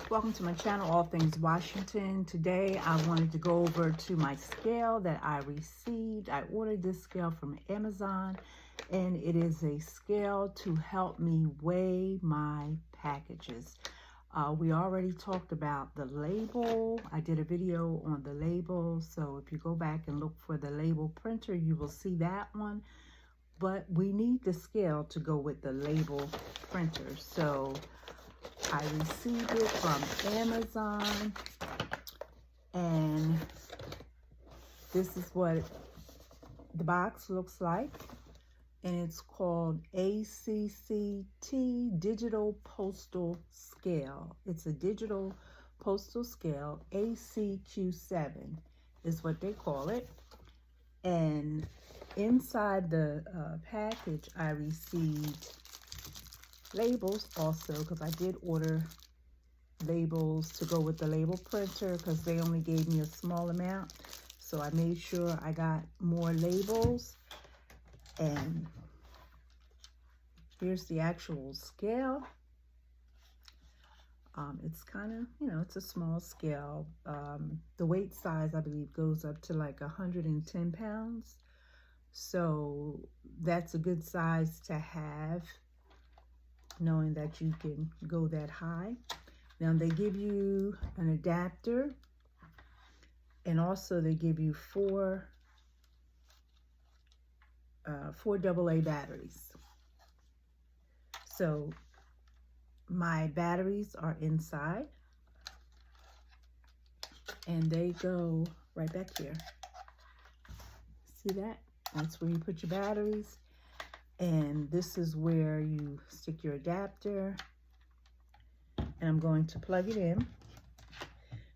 Welcome to my channel, All Things Washington. Today I wanted to go over to my scale that I received. I ordered this scale from Amazon, and it is a scale to help me weigh my packages. We already talked about the label. I did a video on the label, so if you go back and look for the label printer, you will see that one. But we need the scale to go with the label printer. So I received it from Amazon, and this is what the box looks like, and it's called ACCT Digital Postal Scale. It's a digital postal scale. ACQ7 is what they call it. And inside the package, I received labels also, because I did order labels to go with the label printer because they only gave me a small amount. So I made sure I got more labels. And here's the actual scale. It's kind of, it's a small scale. The weight size, I believe, goes up to like 110 pounds. So that's a good size to have, knowing that you can go that high. Now they give you an adapter, and also they give you four AA batteries. So my batteries are inside, and they go right back here. See that? That's where you put your batteries. And this is where you stick your adapter. And I'm going to plug it in.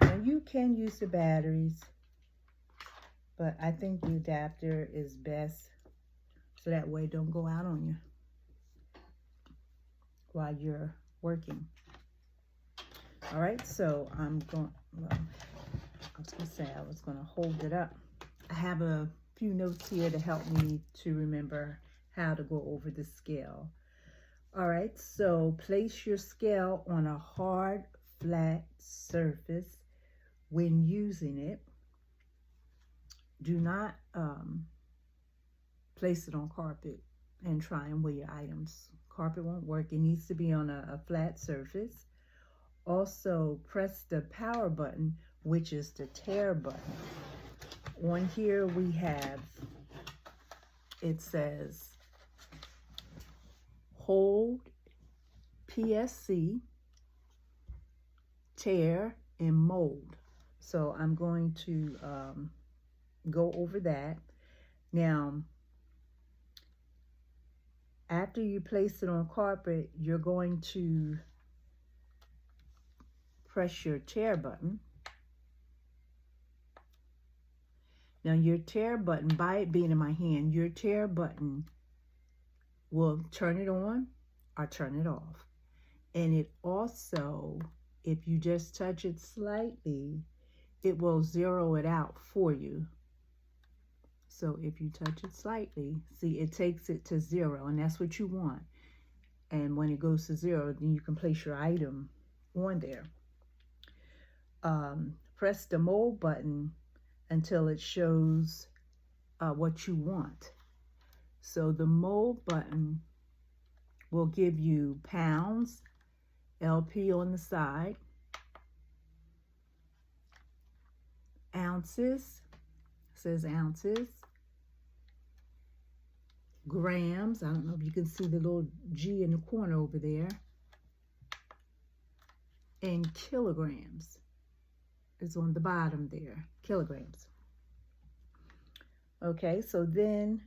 Now you can use the batteries, but I think the adapter is best, so that way it don't go out on you while you're working. All right, so I'm going, well, I was gonna say I was gonna hold it up. I have a few notes here to help me to remember how to go over the scale. All right, so place your scale on a hard, flat surface when using it. Do not place it on carpet and try and weigh your items. Carpet won't work. It needs to be on a flat surface. Also, press the power button, which is the tare button. On here we have, it says, hold, PSC, tare, and mold. So I'm going to go over that. Now, after you place it on carpet, you're going to press your tare button. Now your tare button, by it being in my hand, your tare button will turn it on or turn it off. And it also, if you just touch it slightly, it will zero it out for you. So if you touch it slightly, see, it takes it to 0, and that's what you want. And when it goes to 0, then you can place your item on there. Press the mold button until it shows what you want. So the mold button will give you pounds, LP on the side, ounces, says ounces, grams, I don't know if you can see the little G in the corner over there, and kilograms is on the bottom there, kilograms. Okay, so then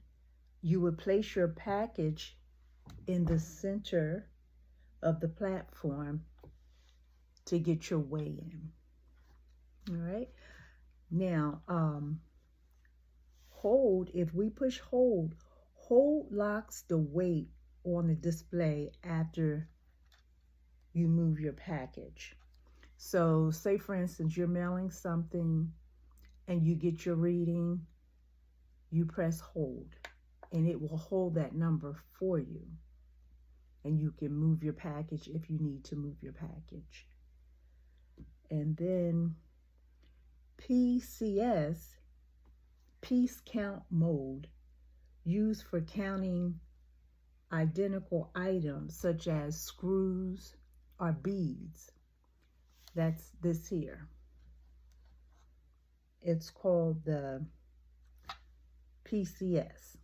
you would place your package in the center of the platform to get your weigh in. All right, now hold, if we push hold locks the weight on the display after you move your package. So say for instance you're mailing something and you get your reading, you press hold and it will hold that number for you, and you can move your package if you need to move your package. And then PCS, piece count mode, used for counting identical items such as screws or beads. That's this here. It's called the PCS.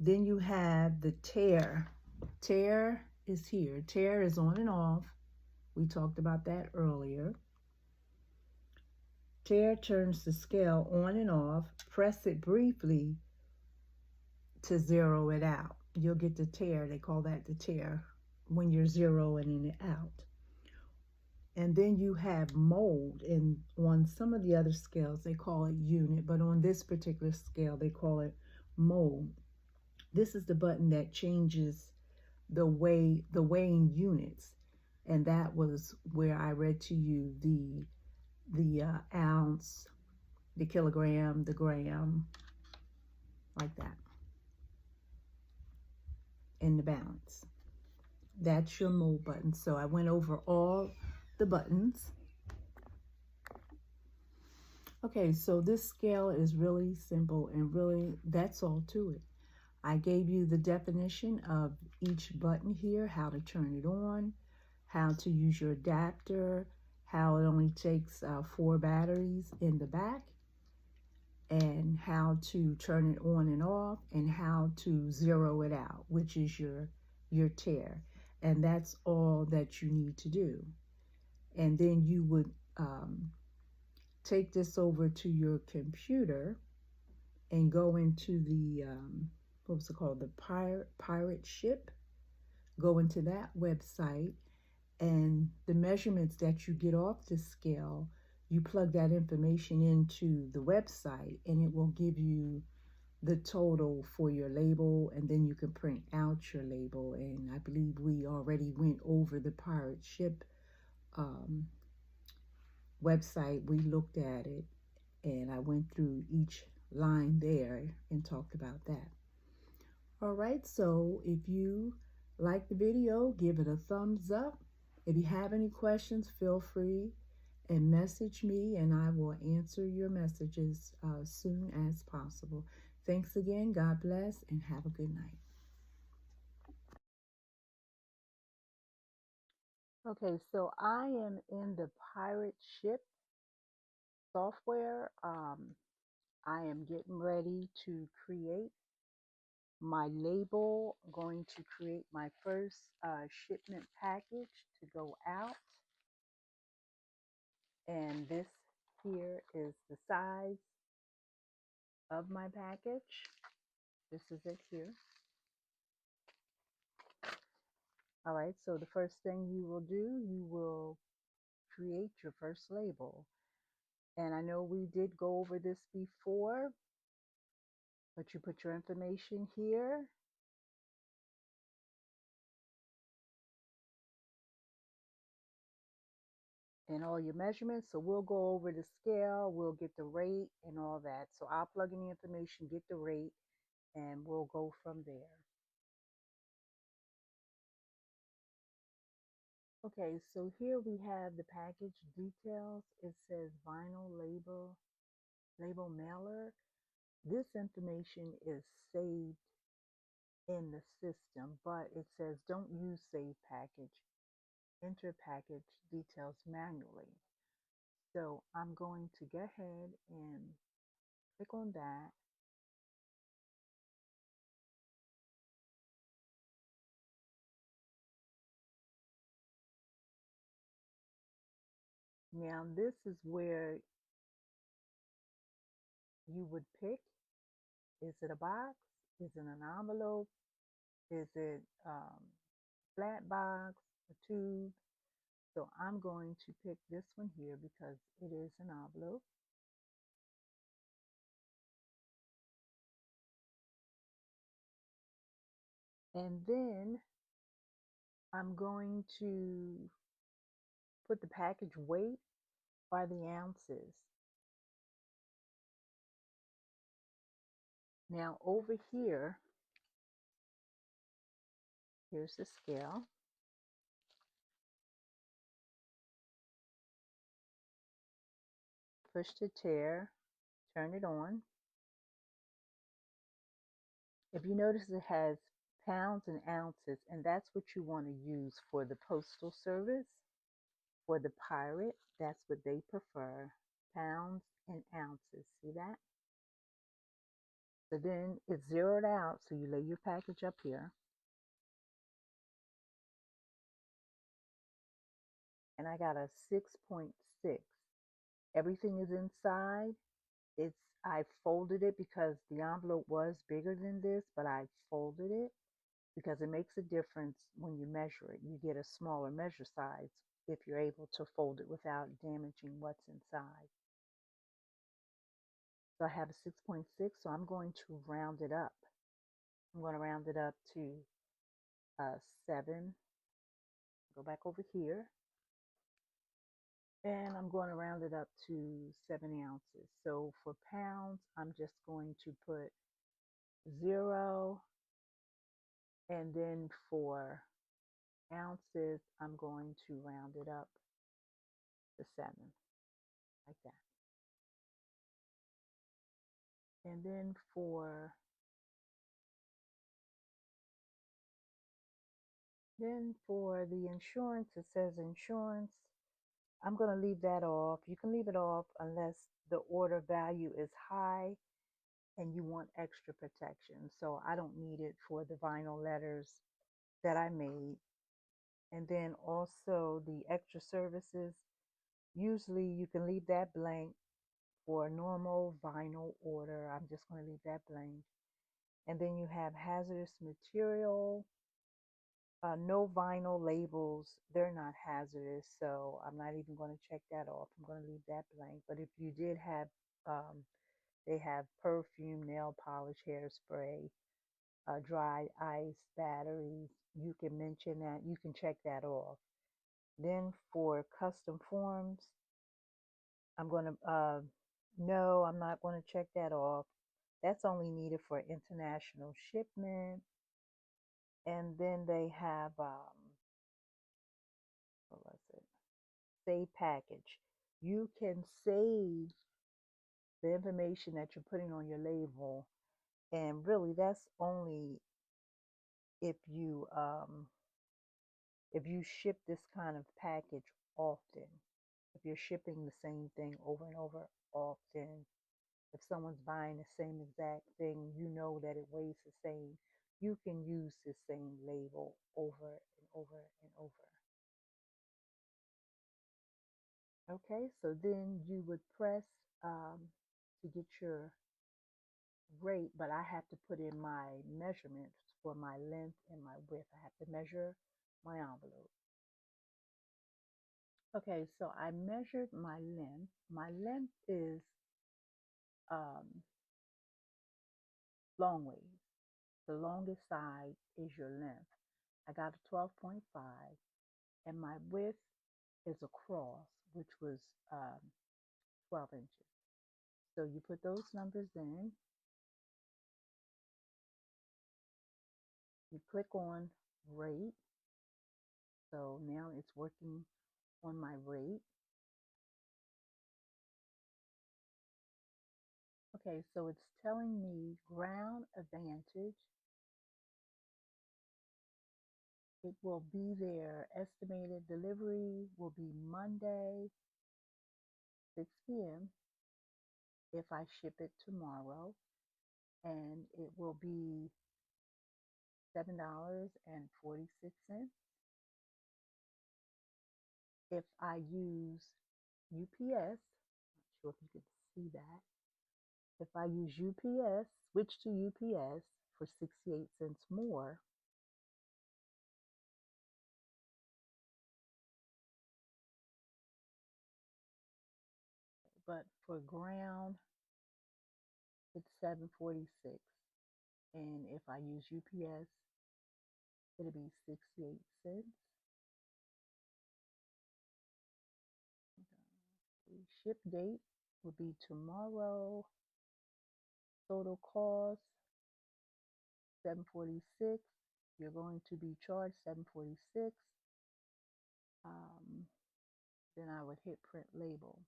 Then you have the tare. Tare is here. Tare is on and off. We talked about that earlier. Tare turns the scale on and off. Press it briefly to zero it out. You'll get the tare. They call that the tare when you're zeroing it out. And then you have mold, and on some of the other scales they call it unit, but on this particular scale they call it mold. This is the button that changes the weighing units, and that was where I read to you the ounce, the kilogram, the gram, like that, and the balance. That's your mold button. So I went over all the buttons. Okay, so this scale is really simple, and really that's all to it. I gave you the definition of each button here, how to turn it on, how to use your adapter, how it only takes 4 batteries in the back, and how to turn it on and off, and how to zero it out, which is your tare. And that's all that you need to do. And then you would take this over to your computer and go into the what was it called, the pirate ship. Go into that website, and the measurements that you get off the scale, you plug that information into the website, and it will give you the total for your label, and then you can print out your label. And I believe we already went over the pirate ship website. We looked at it, and I went through each line there and talked about that. All right, so if you like the video, give it a thumbs up. If you have any questions, feel free and message me, and I will answer your messages soon as possible. Thanks again. God bless, and have a good night. Okay, so I am in the pirate ship software. I am getting ready to create my label. I'm going to create my first shipment package to go out. And this here is the size of my package. This is it here. All right, so the first thing you will do, you will create your first label. And I know we did go over this before, but you put your information here. And all your measurements. So we'll go over the scale, we'll get the rate and all that. So I'll plug in the information, get the rate, and we'll go from there. Okay, so here we have the package details. It says vinyl label mailer. This information is saved in the system, but it says don't use save package. Enter package details manually. So I'm going to go ahead and click on that. Now this is where you would pick, is it a box? Is it an envelope? Is it flat box, a tube? So I'm going to pick this one here because it is an envelope. And then I'm going to put the package weight by the ounces. Now over here, here's the scale. push to tear, turn it on. If you notice, it has pounds and ounces, and that's what you want to use for the Postal Service. For the Pirate, that's what they prefer, pounds and ounces. See that? So then it's zeroed out, so you lay your package up here. And I got a 6.6. Everything is inside. I folded it because the envelope was bigger than this, but I folded it because it makes a difference when you measure it. You get a smaller measure size if you're able to fold it without damaging what's inside. So I have a 6.6, so I'm going to round it up. I'm going to round it up to 7. Go back over here. And I'm going to round it up to 7 ounces. So for pounds, I'm just going to put 0. And then for ounces, I'm going to round it up to 7, like that. And then for the insurance, it says insurance. I'm going to leave that off. You can leave it off unless the order value is high and you want extra protection. So I don't need it for the vinyl letters that I made. And then also the extra services, usually you can leave that blank for a normal vinyl order. I'm just going to leave that blank. And then you have hazardous material, no vinyl labels. They're not hazardous, so I'm not even going to check that off. I'm going to leave that blank. But if you did have, they have perfume, nail polish, hairspray, dry ice, batteries. You can mention that. You can check that off. Then for custom forms, I'm going to, no, I'm not going to check that off. That's only needed for international shipment. And then they have, what was it? Save package. You can save the information that you're putting on your label. And really, that's only if you ship this kind of package often. If you're shipping the same thing over and over often, if someone's buying the same exact thing, you know that it weighs the same, you can use the same label over and over and over. Okay, so then you would press to get your rate, but I have to put in my measurements for my length and my width. I have to measure my envelope. Okay, so I measured my length. My length is long ways. The longest side is your length. I got a 12.5, and my width is across, which was 12 inches. So you put those numbers in. You click on rate. So now it's working on my rate. Okay, so it's telling me Ground Advantage. It will be there. Estimated delivery will be Monday, 6 p.m. if I ship it tomorrow. And it will be $7.46. If I use UPS, not sure if you can see that. If I use UPS, switch to UPS for 68 cents more, but for ground, it's $7.46. And if I use UPS, it'll be 68 cents. The ship date will be tomorrow. Total cost $7.46. You're going to be charged $7.46. Then I would hit print label.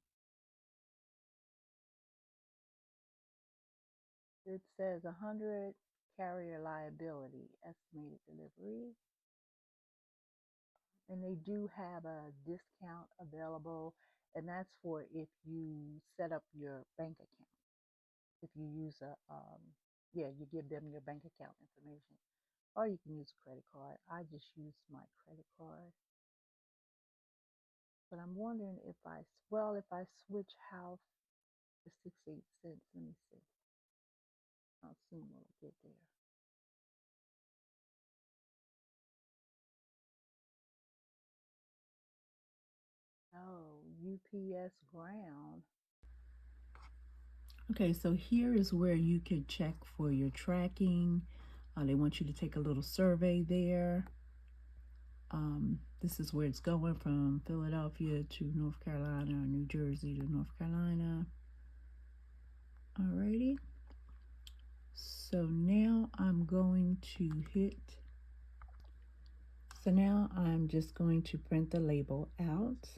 It says 100 carrier liability, estimated delivery. And they do have a discount available, and that's for if you set up your bank account. If you use yeah, you give them your bank account information, or you can use a credit card. I just use my credit card. But I'm wondering if if I switch house to 68 cents, let me see. I'll see when I get there. Oh, UPS ground. Okay, so here is where you can check for your tracking. They want you to take a little survey there. This is where it's going from Philadelphia to North Carolina, or New Jersey to North Carolina. Alrighty. So now I'm going to so now I'm just going to print the label out.